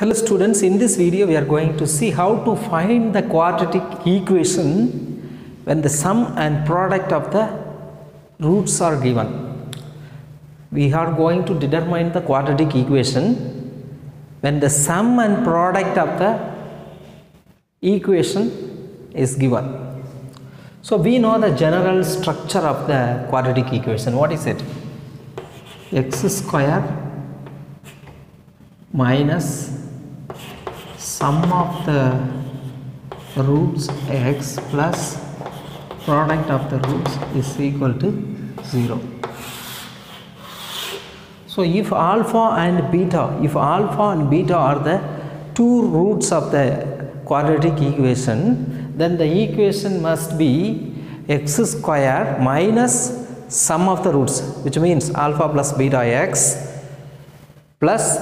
Hello students, in this video we are going to see how to find the quadratic equation when the sum and product of the roots are given. We are going to determine the quadratic equation when the sum and product of the equation is given. So we know the general structure of the quadratic equation. What is it? X square minus sum of the roots x plus product of the roots is equal to 0. So if alpha and beta are the two roots of the quadratic equation, then the equation must be x square minus sum of the roots, which means alpha plus beta x plus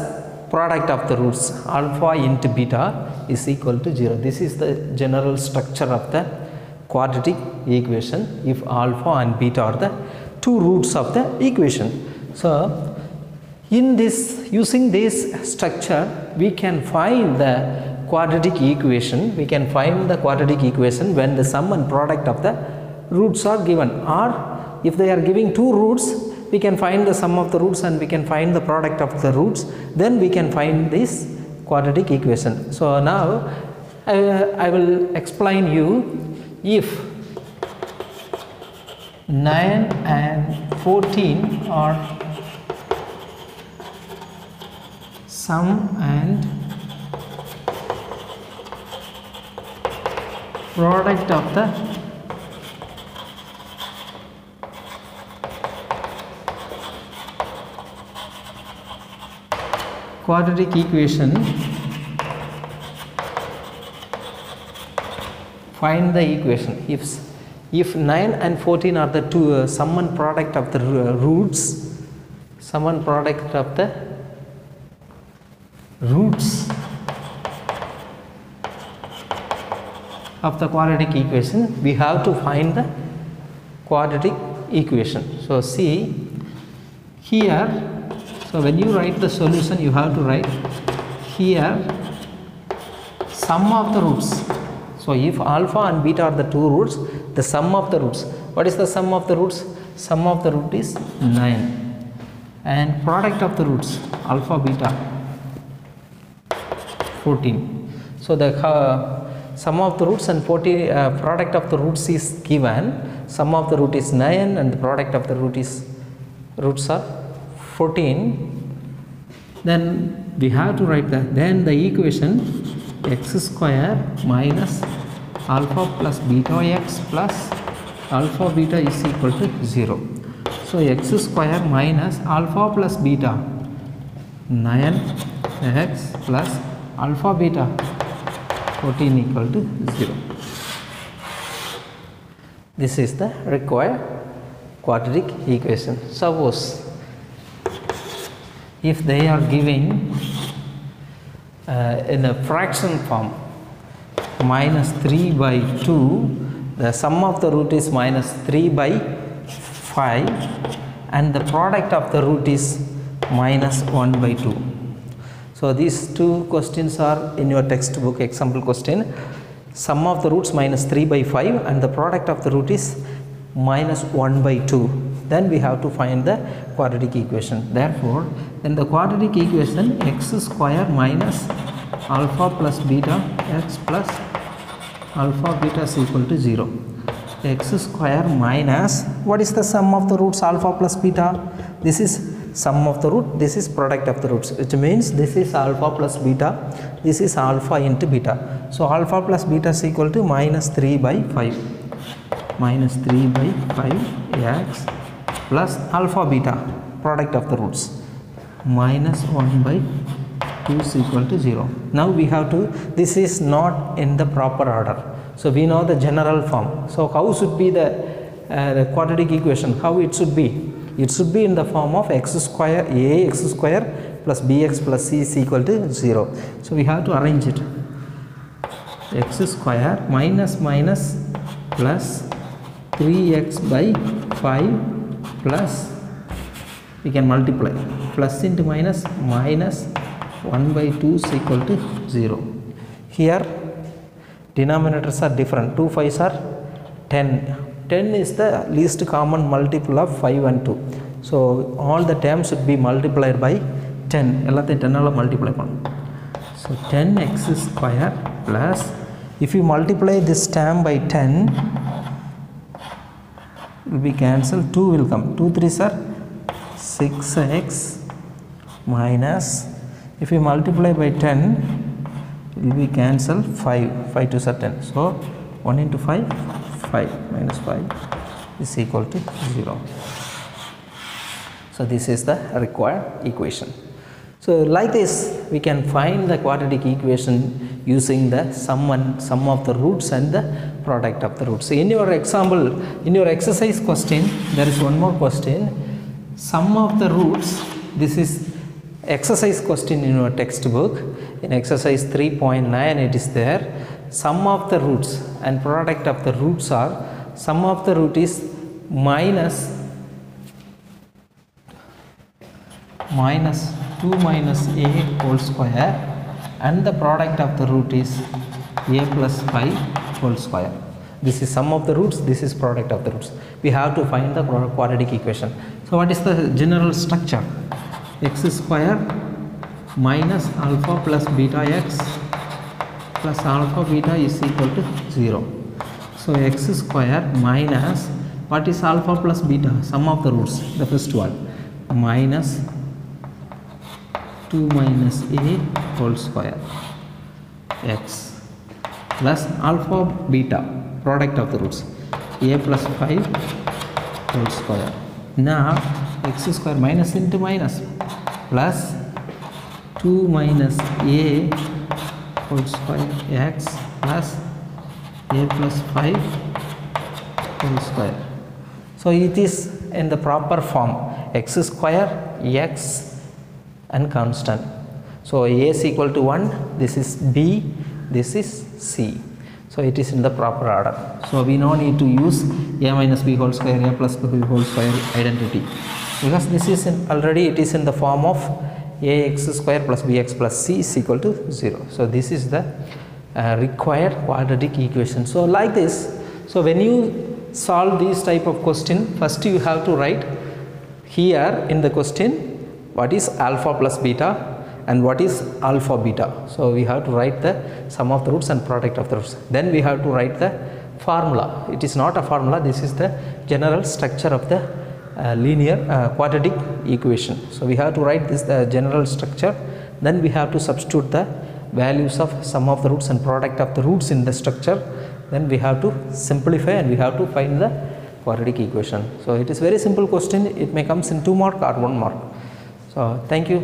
product of the roots alpha into beta is equal to 0. This is the general structure of the quadratic equation if alpha and beta are the two roots of the equation. So in this, using this structure, we can find the quadratic equation. We can find the quadratic equation when the sum and product of the roots are given, or if they are giving two roots, we can find the sum of the roots and we can find the product of the roots, then we can find this quadratic equation. So now I will explain you if 9 and 14 are sum and product of the quadratic equation, find the equation. If 9 and 14 are the two sum and product of the roots, sum and product of the roots of the quadratic equation, we have to find the quadratic equation. So see here, so when you write the solution, you have to write here sum of the roots. So if alpha and beta are the two roots, the sum of the roots, what is the sum of the roots? Sum of the root is 9 and product of the roots alpha beta 14. So the sum of the roots and product of the roots is given. Sum of the root is 9 and the product of the roots are 14. Then we have to write that. Then the equation x square minus alpha plus beta x plus alpha beta is equal to 0. So x square minus alpha plus beta 9x plus alpha beta 14 equal to 0. This is the required quadratic equation. Suppose if they are giving in a fraction form minus 3 by 2, the sum of the root is minus 3 by 5 and the product of the root is minus 1 by 2. So these two questions are in your textbook example question. Sum of the roots minus 3 by 5 and the product of the root is minus 1 by 2. Then we have to find the quadratic equation. Therefore, then the quadratic equation x square minus alpha plus beta x plus alpha beta is equal to 0. X square minus, what is the sum of the roots alpha plus beta? This is sum of the root, this is product of the roots, which means this is alpha plus beta, this is alpha into beta. So alpha plus beta is equal to minus 3 by 5. Minus 3 by 5 x plus alpha beta, product of the roots, minus 1 by 2 is equal to 0. Now we have to, this is not in the proper order. So we know the general form. So how should be the quadratic equation? How it should be? It should be in the form of x square plus bx plus c is equal to 0. So we have to arrange it. X square minus plus 3x by 5 plus, we can multiply, plus into minus minus 1 by 2 is equal to 0. Here denominators are different, 2 5s are 10. 10 is the least common multiple of 5 and 2. So all the terms should be multiplied by 10. எல்லாத்தையும் 10 all multiply பண்ணணும். So 10x square plus, if you multiply this term by 10, will be cancelled, 2 will come, 2 3s are 6x minus, if you multiply by 10, it will be cancelled, 5 2s are 10. So 1 into 5, 5 minus 5 is equal to 0. So this is the required equation. So like this we can find the quadratic equation using the sum of the roots and the product of the roots. So in your example, in your exercise question, there is one more question, sum of the roots. This is exercise question in your textbook. In exercise 3.9 it is there. Sum of the roots and product of the roots are, sum of the root is minus 2 minus a whole square, and the product of the root is a plus 5 whole square. This is sum of the roots, this is product of the roots. We have to find the quadratic equation. So what is the general structure? X square minus alpha plus beta x plus alpha beta is equal to 0. So x square minus, what is alpha plus beta? Sum of the roots, the first one, minus 2 minus a whole square x plus alpha beta, product of the roots, a plus 5 whole square. Now x square minus into minus plus 2 minus a whole square x plus a plus 5 whole square. So it is in the proper form, x square, x and constant. So a is equal to 1, this is b, this is c. So it is in the proper order. So we no need to use a minus b whole square, a plus b whole square identity, because this is already it is in the form of ax square plus bx plus c is equal to 0. So this is the required quadratic equation. So like this, so when you solve this type of question, first you have to write here in the question what is alpha plus beta and what is alpha beta. So we have to write the sum of the roots and product of the roots. Then we have to write the formula. It is not a formula, this is the general structure of the linear quadratic equation. So we have to write this general structure, then we have to substitute the values of sum of the roots and product of the roots in the structure, then we have to simplify and we have to find the quadratic equation. So it is very simple question, it may comes in 2 mark or 1 mark. So thank you.